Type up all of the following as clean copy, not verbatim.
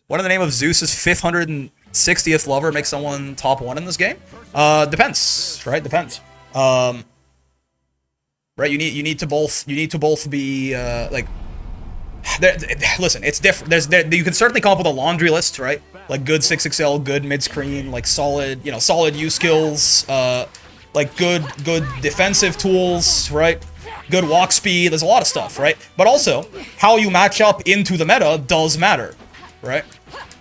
What in the name of Zeus's 560th lover makes someone top 1 in this game? Depends, right? Depends. Right, you need to both be like listen, it's different. You can certainly come up with a laundry list, right? Like good 6XL, good mid-screen, like solid, solid U skills, like good defensive tools, right? Good walk speed, there's a lot of stuff, right? But also, how you match up into the meta does matter, right?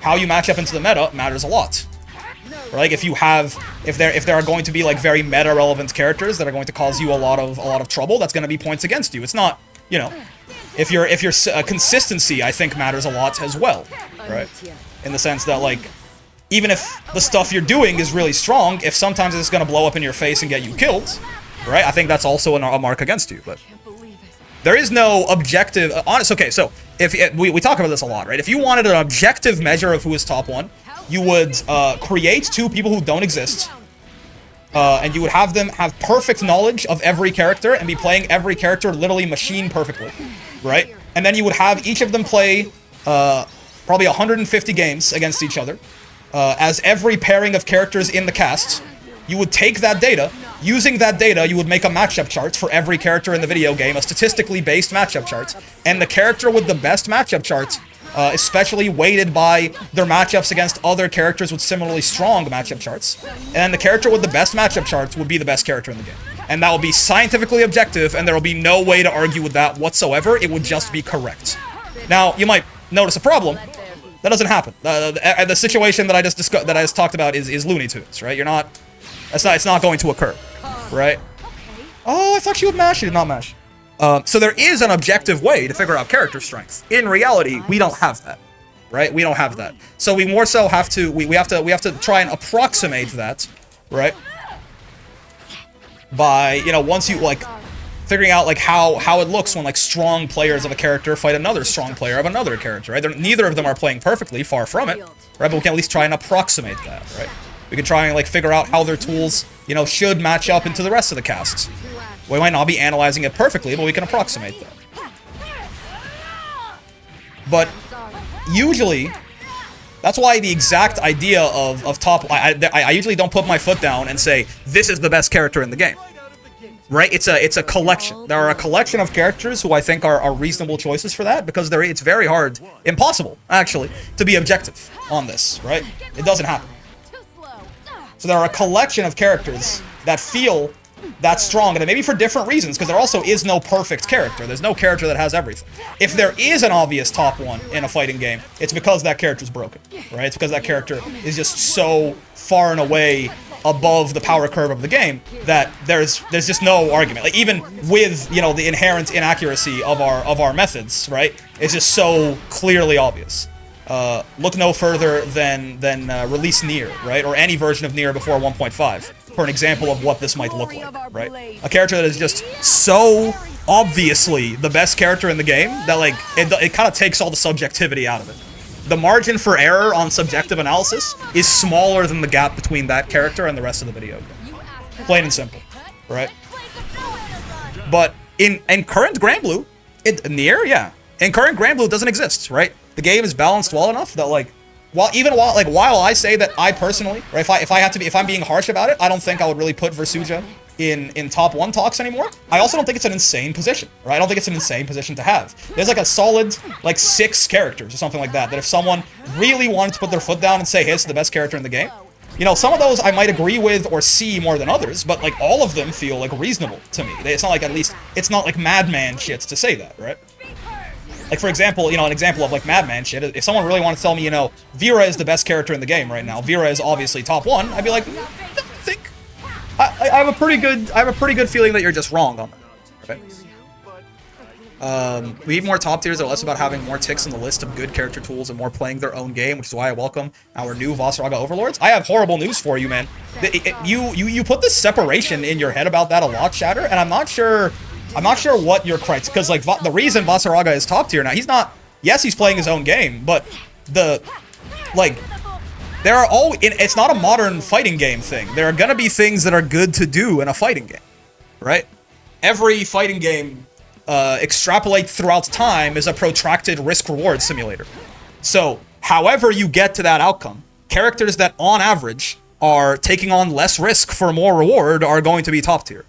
How you match up into the meta matters a lot. Like if there are going to be like very meta relevant characters that are going to cause you a lot of trouble, that's going to be points against you. It's not, if your consistency, I think, matters a lot as well, right? In the sense that like even if the stuff you're doing is really strong, if sometimes it's going to blow up in your face and get you killed, right? I think that's also a mark against you. But there is no objective, honest. Okay, so if we talk about this a lot, right? If you wanted an objective measure of who is top 1, you would create 2 people who don't exist, and you would have them have perfect knowledge of every character and be playing every character literally machine perfectly, right? And then you would have each of them play probably 150 games against each other. As every pairing of characters in the cast, you would take that data. Using that data, you would make a matchup chart for every character in the video game, a statistically based matchup chart. And the character with the best matchup chart, especially weighted by their matchups against other characters with similarly strong matchup charts. And the character with the best matchup charts would be the best character in the game. And that will be scientifically objective, and there will be no way to argue with that whatsoever. It would just be correct. Now, you might notice a problem. That doesn't happen. The situation that I just talked about is Looney Tunes, right? It's not going to occur, right? Oh, I thought she would mash. She did not mash. So there is an objective way to figure out character strength. In reality, we don't have that, right? We don't have that. So we more so have to we have to try and approximate that, right? By once you like figuring out like how it looks when like strong players of a character fight another strong player of another character, right? Neither of them are playing perfectly, far from it, right? But we can at least try and approximate that, right? We can try and like figure out how their tools, should match up into the rest of the casts. We might not be analyzing it perfectly, but we can approximate that. But usually, that's why the exact idea of top... I usually don't put my foot down and say, this is the best character in the game. Right? It's a collection. There are a collection of characters who I think are reasonable choices for that, because it's very hard, impossible, actually, to be objective on this, right? It doesn't happen. So there are a collection of characters that feel that strong, and maybe for different reasons, because there also is no perfect character. There's no character that has everything. If there is an obvious top 1 in a fighting game, it's because that character's broken, right? It's because that character is just so far and away above the power curve of the game that there's just no argument. Like even with the inherent inaccuracy of our methods, right? It's just so clearly obvious. Look no further than release Nier, right? Or any version of Nier before 1.5 for an example of what this might look like, right? A character that is just so obviously the best character in the game that like it kind of takes all the subjectivity out of it. The margin for error on subjective analysis is smaller than the gap between that character and the rest of the video game. Plain and simple, right? But in current Granblue, Nier, yeah. In current Granblue, it doesn't exist, right? The game is balanced well enough that like, while I say that I personally, right, if I'm being harsh about it, I don't think I would really put Versusia in top 1 talks anymore. I also don't think it's an insane position, right? I don't think it's an insane position to have. There's like a solid like 6 characters or something like that if someone really wanted to put their foot down and say, hey, this is the best character in the game, some of those I might agree with or see more than others, but like all of them feel like reasonable to me. It's not like, at least it's not like madman shit to say that, right? Like, for example, an example of, like, madman shit, if someone really wanted to tell me, Vera is the best character in the game right now, Vera is obviously top 1, I'd be like, I think... I have a pretty good feeling that you're just wrong on that. Okay? We need more top tiers that are less about having more ticks in the list of good character tools and more playing their own game, which is why I welcome our new Vasaraga overlords. I have horrible news for you, man. You put this separation in your head about that a lot, Shatter, and I'm not sure what your criteria, because like the reason Vasaraga is top tier now, he's not, yes, he's playing his own game, but there are it's not a modern fighting game thing. There are gonna be things that are good to do in a fighting game, right? Every fighting game extrapolate throughout time is a protracted risk-reward simulator. So however you get to that outcome, characters that on average are taking on less risk for more reward are going to be top tier.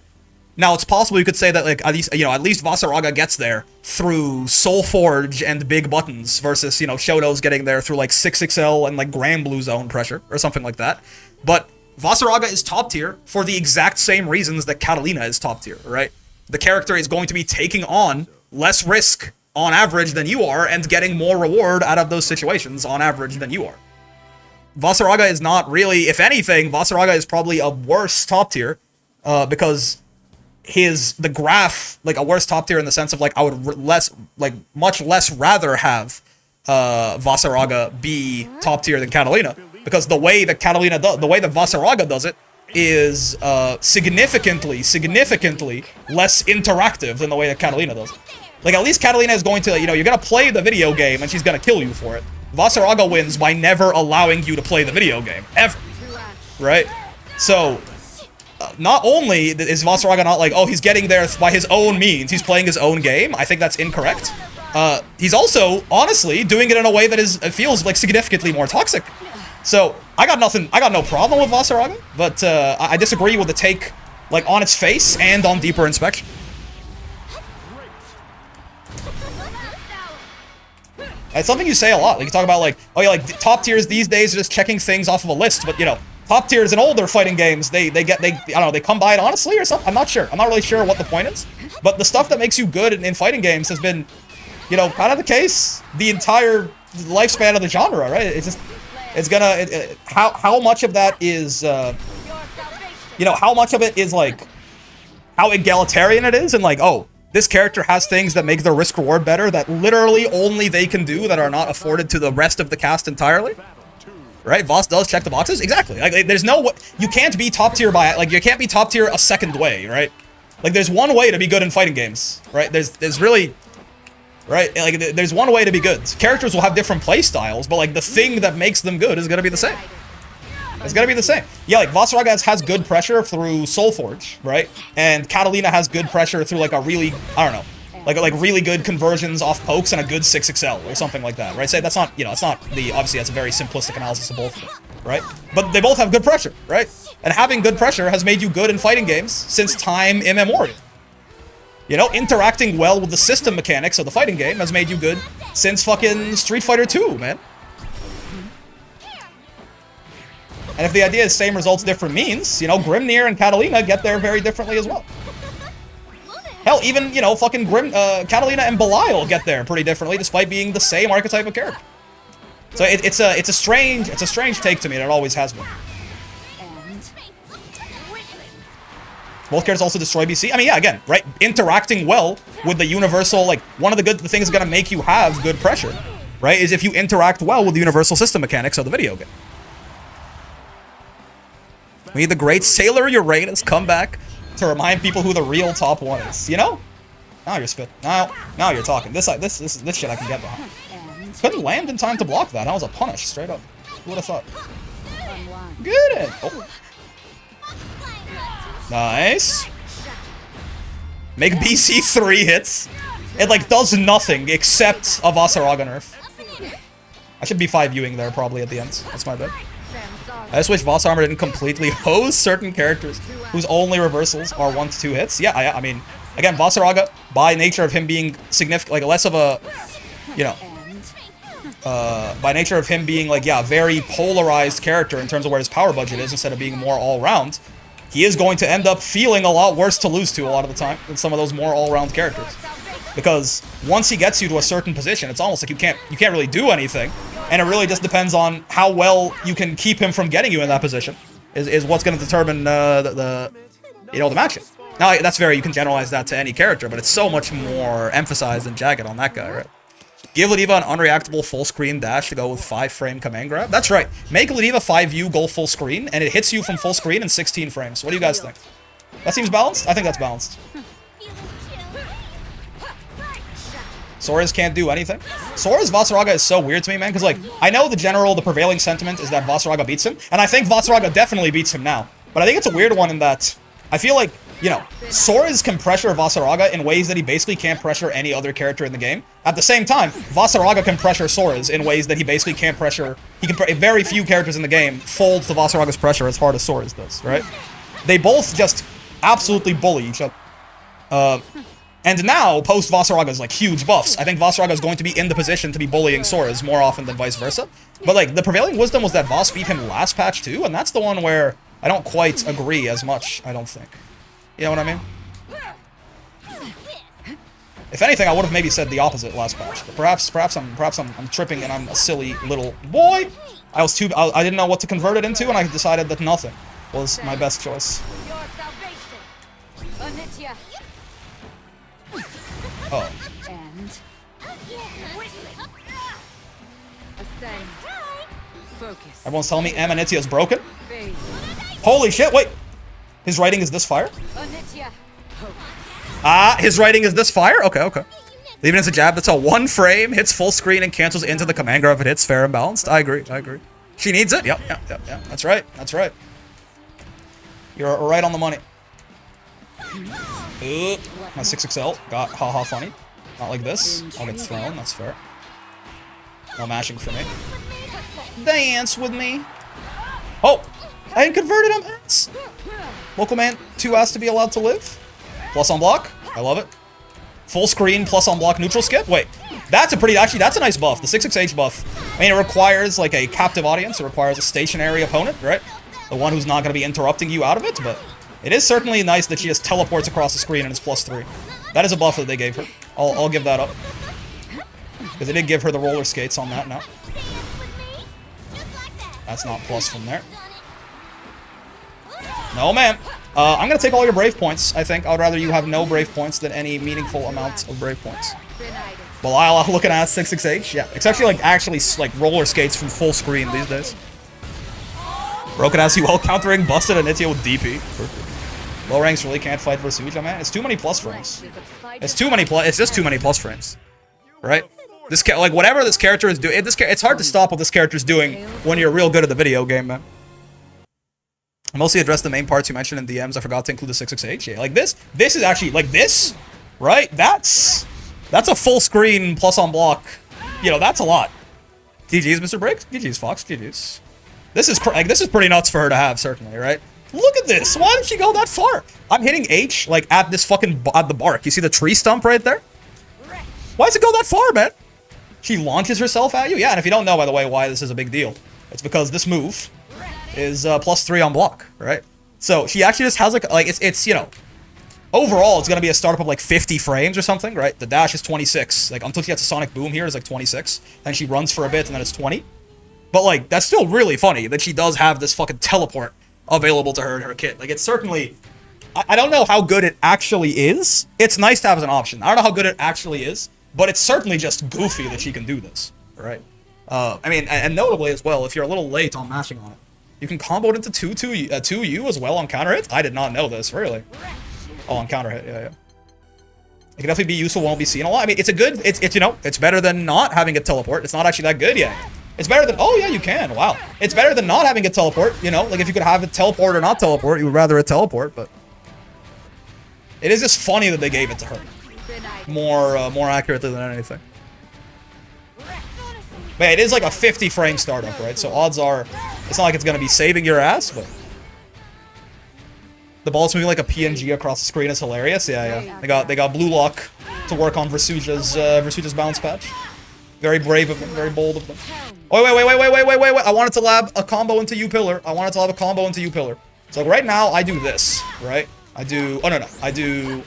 Now, it's possible you could say that, like, at least Vasaraga gets there through Soulforge and big buttons versus, Shoto's getting there through, like, 6XL and, like, Grand Blue Zone pressure or something like that. But Vasaraga is top tier for the exact same reasons that Catalina is top tier, right? The character is going to be taking on less risk on average than you are and getting more reward out of those situations on average than you are. Vasaraga is not really, if anything, Vasaraga is probably a worse top tier because the graph, like, a worse top tier in the sense of, like, I would much less rather have Vasaraga be top tier than Catalina, because the way that Vasaraga does it is significantly less interactive than the way that Catalina does it. Like, at least Catalina is going to, you're going to play the video game and she's going to kill you for it. Vasaraga wins by never allowing you to play the video game, ever, right? So, not only is Vasaraga not like, oh, he's getting there by his own means, he's playing his own game. I think that's incorrect. He's also, honestly, doing it in a way that it feels like significantly more toxic. So, I got no problem with Vasaraga, but I disagree with the take, like, on its face and on deeper inspection. It's something you say a lot. Like, you talk about, like, oh yeah, like, top tiers these days are just checking things off of a list, but, top tiers in older fighting games, they I don't know, they come by it honestly or something? I'm not sure. I'm not really sure what the point is. But the stuff that makes you good in fighting games has been, kind of the case the entire lifespan of the genre, right? It's just, it's gonna, how much of that is, how much of it is, like, how egalitarian it is, and, like, oh, this character has things that make their risk-reward better that literally only they can do that are not afforded to the rest of the cast entirely. Right? Voss does check the boxes? Exactly. Like, there's no... You can't be top tier by... Like, you can't be top tier a second way, right? Like, there's one way to be good in fighting games, right? There's really... Right? Like, there's one way to be good. Characters will have different play styles, but, like, the thing that makes them good is gonna be the same. It's gonna be the same. Yeah, like, Vasaraga has good pressure through Soulforge, right? And Catalina has good pressure through, like, a really... I don't know. Like really good conversions off pokes and a good 6XL or something like that, right? Say that's not, it's not the, obviously that's a very simplistic analysis of both of them, right? But they both have good pressure, right? And having good pressure has made you good in fighting games since time immemorial. Interacting well with the system mechanics of the fighting game has made you good since fucking Street Fighter 2, man. And if the idea is same results, different means, Grimnir and Catalina get there very differently as well. Hell, even, fucking Catalina and Belial get there pretty differently, despite being the same archetype of character. So it's a strange take to me, and it always has been. Both characters also destroy BC. I mean, yeah, again, right? Interacting well with the universal, like, one of the things that's gonna make you have good pressure, right, is if you interact well with the universal system mechanics of the video game. We need the great Sailor Uranus come back to remind people who the real top one is, Now you're spit. Now you're talking. This shit I can get behind. Couldn't land in time to block that. That was a punish, straight up. Who would have thought? Get it. Oh. Nice. Make BC 3 hits. It, like, does nothing except a Vasaraga nerf. I should be 5 viewing there probably at the end. That's my bad. I just wish Voss Armor didn't completely hose certain characters whose only reversals are 1 to 2 hits. Yeah, I mean, again, Vasaraga, by nature of him being significant, like, less of a, by nature of him being, like, yeah, very polarized character in terms of where his power budget is instead of being more all-round, he is going to end up feeling a lot worse to lose to a lot of the time than some of those more all-round characters. Because once he gets you to a certain position, it's almost like you can't really do anything. And it really just depends on how well you can keep him from getting you in that position, is what's going to determine the matchup. Now, that's you can generalize that to any character, but it's so much more emphasized and jagged on that guy, right? Give Ladiva an unreactable full screen dash to go with 5-frame command grab. That's right. Make Ladiva 5U go full screen, and it hits you from full screen in 16 frames. What do you guys think? That seems balanced? I think that's balanced. Sora's can't do anything. Sora's Vasaraga is so weird to me, man, because, like, I know the prevailing sentiment is that Vasaraga beats him, and I think Vasaraga definitely beats him now. But I think it's a weird one in that I feel like you know, Sora's can pressure Vasaraga in ways that he basically can't pressure any other character in the game. At the same time, Vasaraga can pressure Sora's in ways that he basically can't pressure. Very few characters in the game fold to Vasaraga's pressure as hard as Sora's does, right? They both just absolutely bully each other. And now, post Vasaraga's like huge buffs, I think Vasaraga is going to be in the position to be bullying Sora's more often than vice versa. But like, the prevailing wisdom was that Vas beat him last patch too, and that's the one where I don't quite agree as much, I don't think. You know what I mean? If anything, I would have maybe said the opposite last patch. But perhaps I'm tripping and I'm a silly little boy. I didn't know what to convert it into, and I decided that nothing was my best choice. Oh. Everyone's telling me Amanitya is broken? Holy shit, wait! His writing is this fire? Ah, his writing is this fire? Okay, okay. Even as a jab that's a 1 frame, hits full screen and cancels into the command grab if it hits fair and balanced. I agree, I agree. She needs it? Yep. That's right, that's right. You're right on the money. My 6XL got haha funny. Not like this. I'll get thrown, that's fair. No mashing for me. Dance with me. Oh! I ain't converted him, ass. Local man 2 has to be allowed to live. Plus on block. I love it. Full screen plus on block neutral skip. Wait, that's a pretty, actually, that's a nice buff. The 6XH buff. I mean, it requires like a captive audience. It requires a stationary opponent, right? The one who's not going to be interrupting you out of it, but it is certainly nice that she just teleports across the screen and it's +3. That is a buff that they gave her. I'll give that up. Because they did give her the roller skates on that now. That's not plus from there. No, ma'am. I'm going to take all your brave points, I think. I would rather you have no brave points than any meaningful amount of brave points. Well, I'll look at 6XH. Yeah, it's actually like roller skates from full screen these days. Broken ass UL countering, busted Anitya with DP. Perfect. Low ranks really can't fight Versusia, man. It's too many plus frames. It's just too many plus frames. Right? Like, whatever this character is doing, it's hard to stop what this character is doing when you're real good at the video game, man. I mostly addressed the main parts you mentioned in DMs. I forgot to include the 6XH. Yeah, like this is actually, like this, right? That's a full screen plus on block. You know, that's a lot. GG's, Mr. Breaks. GG's, Fox. GG's. This is pretty nuts for her to have, certainly, right? Look at this. Why did she go that far? I'm hitting H, like, at this fucking, at the bark. You see the tree stump right there? Why does it go that far, man? She launches herself at you? Yeah, and if you don't know, by the way, why this is a big deal, it's because this move is +3 on block, right? So she actually just has, like it's you know, overall, it's going to be a startup of, like, 50 frames or something, right? The dash is 26. Like, until she gets a sonic boom here, it's, like, 26. Then she runs for a bit, and then it's 20. But, like, that's still really funny that she does have this fucking teleport available to her in her kit. Like, it's certainly... I don't know how good it actually is. It's nice to have as an option. I don't know how good it actually is, but it's certainly just goofy that she can do this, right? I mean, and notably as well, if you're a little late on mashing on it, you can combo it into 2U as well on counter hit. I did not know this, really. Oh, on counter hit, yeah. It can definitely be useful, won't be seen a lot. I mean, it's a good, it's you know, it's better than not having a teleport. It's not actually that good yet. It's better than, oh yeah, you can, wow. It's better than not having a teleport, you know, like if you could have it teleport or not teleport, you would rather a teleport, but it is just funny that they gave it to her. More accurately than anything. But it is like a 50 frame startup, right? So odds are, it's not like it's going to be saving your ass, but the ball's moving like a PNG across the screen is hilarious. Yeah. They got Blue Lock to work on Versusia's bounce patch. Very brave of them, very bold of them. Oh, wait. I wanted to lab a combo into U-Pillar. So right now, I do this, right? I do, oh no, I do,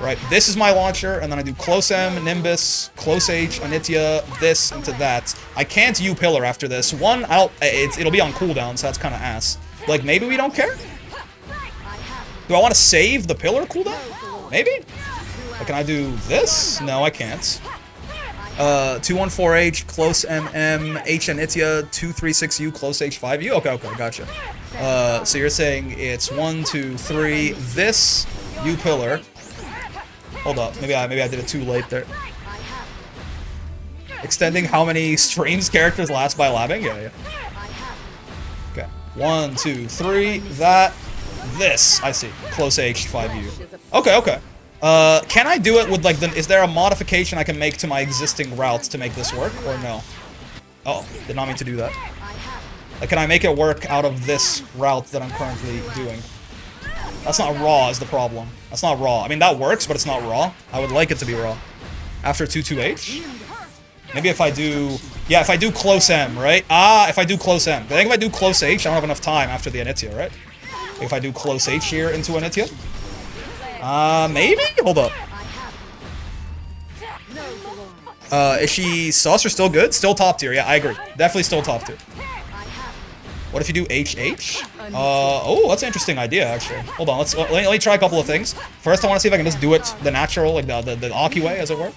right, this is my launcher, and then I do close M, Nimbus, close H, Anitya, this into that. I can't U-Pillar after this. One, it'll be on cooldown, so that's kind of ass. Like, maybe we don't care? Do I want to save the pillar cooldown? Maybe? Like, can I do this? No, I can't. 214H, close MM, H Anitya, 236U, close H5U. Okay, gotcha. So you're saying it's 1, 2, 3, this, U-Pillar. Hold up, maybe I did it too late there. Extending how many streams characters last by labbing? Yeah. Okay. 1, 2, 3, that. this. I see. Close H, 5U. Okay, okay. Can I do it with, like, is there a modification I can make to my existing routes to make this work, or no? Oh, did not mean to do that. Like, can I make it work out of this route that I'm currently doing? That's not raw is the problem. That's not raw. I mean, that works, but it's not raw. I would like it to be raw. After 2-2H? Maybe if I do... Yeah, if I do close M, right? Ah, if I do close M. I think if I do close H, I don't have enough time after the Anitya, right? If I do close H here into Anitya? Maybe? Hold up. Is she sus or still good? Still top tier, yeah, I agree. Definitely still top tier. What if you do HH? Oh, that's an interesting idea, actually. Hold on, let me try a couple of things. First, I want to see if I can just do it the natural, like the Aki way, as it were.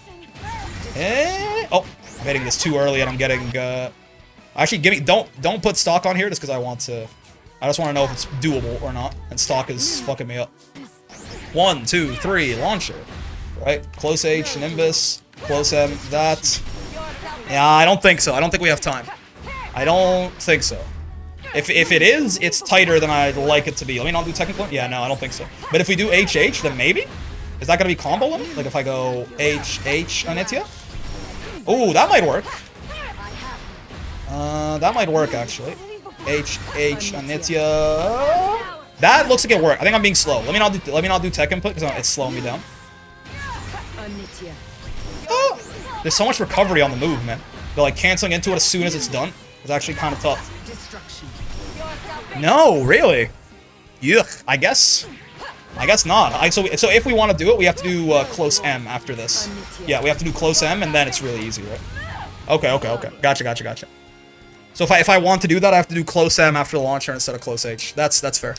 Oh, I'm hitting this too early, and I'm getting. Actually, don't put stock on here, just because I want to. I just want to know if it's doable or not, and stock is fucking me up. 1, 2, 3, launcher, right? Close H, Nimbus, close M, that. Yeah, I don't think so. I don't think we have time. I don't think so. If it is, it's tighter than I'd like it to be. Let me not do technical. Yeah, no, I don't think so. But if we do HH, then maybe? Is that gonna be combo limit? Like if I go HH Anitya? Ooh, that might work. That might work actually. HH Anitya. That looks like it worked. I think I'm being slow. Let me not do tech input because it's slowing me down. Oh, there's so much recovery on the move, man. They're like canceling into it as soon as it's done. It's actually kind of tough. No, really? Yuck. I guess not. So if we want to do it, we have to do close M after this. Yeah, we have to do close M, and then it's really easy, right? Okay. Gotcha. So if I want to do that, I have to do close M after the launcher instead of close H. That's fair.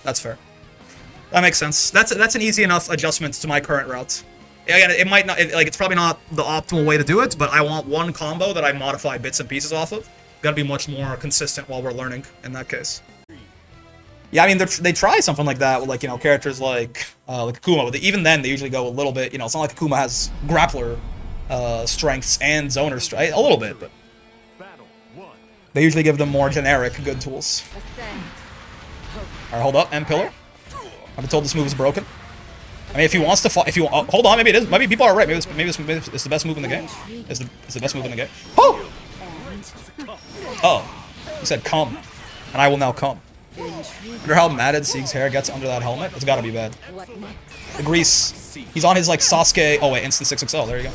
That's fair. That makes sense. That's an easy enough adjustment to my current route. Again, it might not it's probably not the optimal way to do it, but I want one combo that I modify bits and pieces off of. Got to be much more consistent while we're learning in that case. Yeah, I mean they try something like that with like characters like Akuma, but even then they usually go a little bit. It's not like Akuma has grappler strengths and zoner strength a little bit, but they usually give them more generic good tools. Alright, hold up, M pillar. I've been told this move is broken. I mean, if he wants to fight, hold on, maybe it is. Maybe people are right. Maybe it's the best move in the game. It's the best move in the game. Oh! Oh, he said come, and I will now come. Wonder how matted Sieg's hair gets under that helmet. It's gotta be bad. The grease. He's on his like Sasuke. Oh wait, instant 6XL. There you go.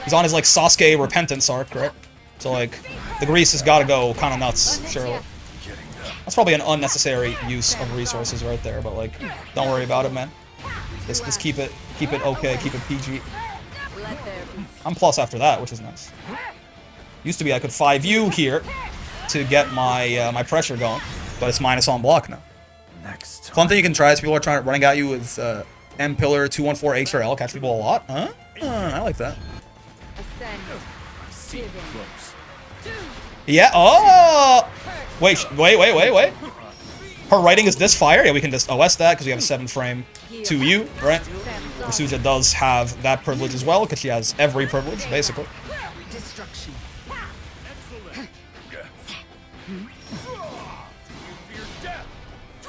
He's on his like Sasuke repentance arc, right? So like, the grease has gotta go kind of nuts. Surely. That's probably an unnecessary use of resources right there. But like, don't worry about it, man. Just keep it okay. Keep it PG. I'm plus after that, which is nice. Used to be I could 5U here to get my my pressure going, but it's minus on block now. Next. Fun thing you can try is people are running at you with M pillar 214 HRL, catch people a lot. Huh? I like that. Yeah. Oh. Wait. Her writing is this fire. Yeah, we can just OS that because we have a 7 frame 2U, right? Versusia does have that privilege as well because she has every privilege basically.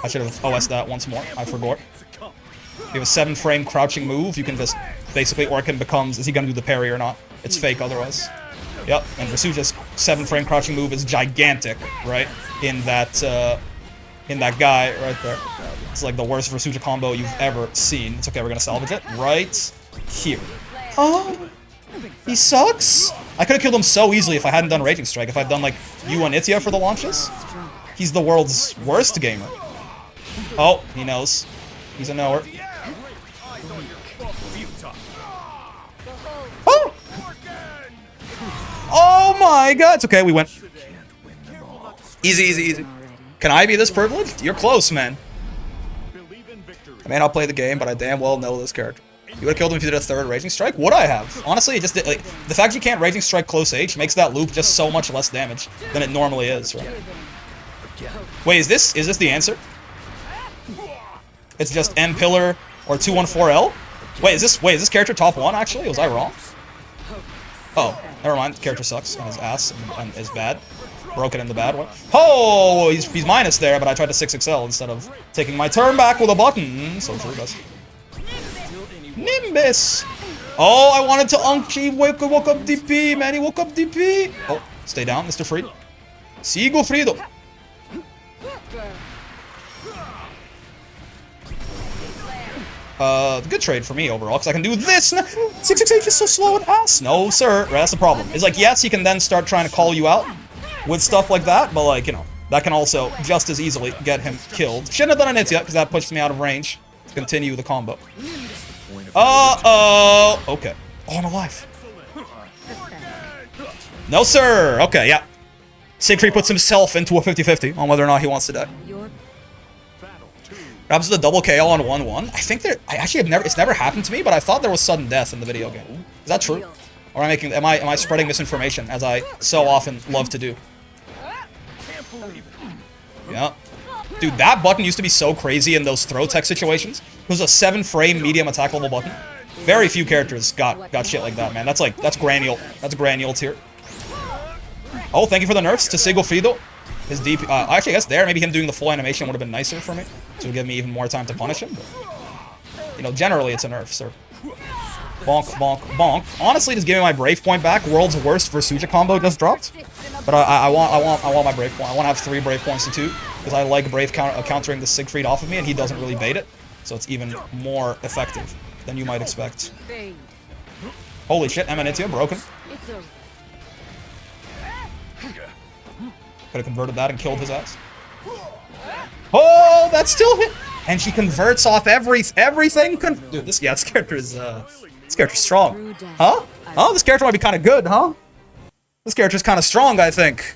I should have OS'd that once more. I forgot. You have a 7 frame crouching move. You can just basically Orkin becomes. Is he gonna do the parry or not? It's fake otherwise. Yep. And Versusia's 7 frame crouching move is gigantic, right? In that guy right there. It's like the worst Versusia combo you've ever seen. It's okay. We're gonna salvage it right here. Oh, he sucks. I could have killed him so easily if I hadn't done Raging Strike. If I'd done like Anitya for the launches. He's the world's worst gamer. Oh, he knows. He's a knower. Oh! Oh my god! It's okay, we went. Easy. Can I be this privileged? You're close, man. I may not play the game, but I damn well know this character. You would have killed him if you did a 3rd Raging Strike? Would I have? Honestly, it just did, like, the fact you can't Raging Strike close H makes that loop just so much less damage than it normally is, right? Wait, is this the answer? It's just M pillar or 214L? Wait, is this character top 1 actually? Was I wrong? Oh, never mind. The character sucks and his ass and is bad. Broke it in the bad way. Oh, he's minus there, but I tried to 6XL instead of taking my turn back with a button. So true, guys. Nimbus! Oh, I wanted to Unchi woke up DP, man. He woke up DP. Oh, stay down, Mr. Fried. Sigo Frido. Good trade for me overall, because I can do this. 668 is so slow and ass. No, sir. That's the problem. It's like, yes, he can then start trying to call you out with stuff like that, but like, you know, that can also just as easily get him killed. Shouldn't have done an it yet, because that pushed me out of range to continue the combo. Uh-oh. Okay. Oh, I'm alive. No, sir. Okay, yeah. Siegfried puts himself into a 50-50 on whether or not he wants to die. Grabs the double KO on 1-1. I think it's never happened to me, but I thought there was sudden death in the video game. Is that true? Or am I spreading misinformation, as I so often love to do? Yeah. Dude, that button used to be so crazy in those throw tech situations. It was a 7-frame medium attack level button. Very few characters got shit like that, man. That's granule. That's granule tier. Oh, thank you for the nerfs to Sigofrido. His DP, actually, I guess there, maybe him doing the full animation would have been nicer for me. So it would give me even more time to punish him. But, you know, generally it's a nerf, sir. Bonk, bonk, bonk. Honestly, just giving my Brave Point back. World's worst Versusia combo just dropped. But I want my Brave Point. I want to have 3 Brave Points to 2. Because I like Brave countering the Siegfried off of me, and he doesn't really bait it. So it's even more effective than you might expect. Holy shit, Emanitia broken. Could have converted that and killed his ass. Oh, that's still hit. And she converts off everything. Dude, this character is this character's strong. Huh? Oh, this character might be kind of good, huh? This character's kind of strong, I think.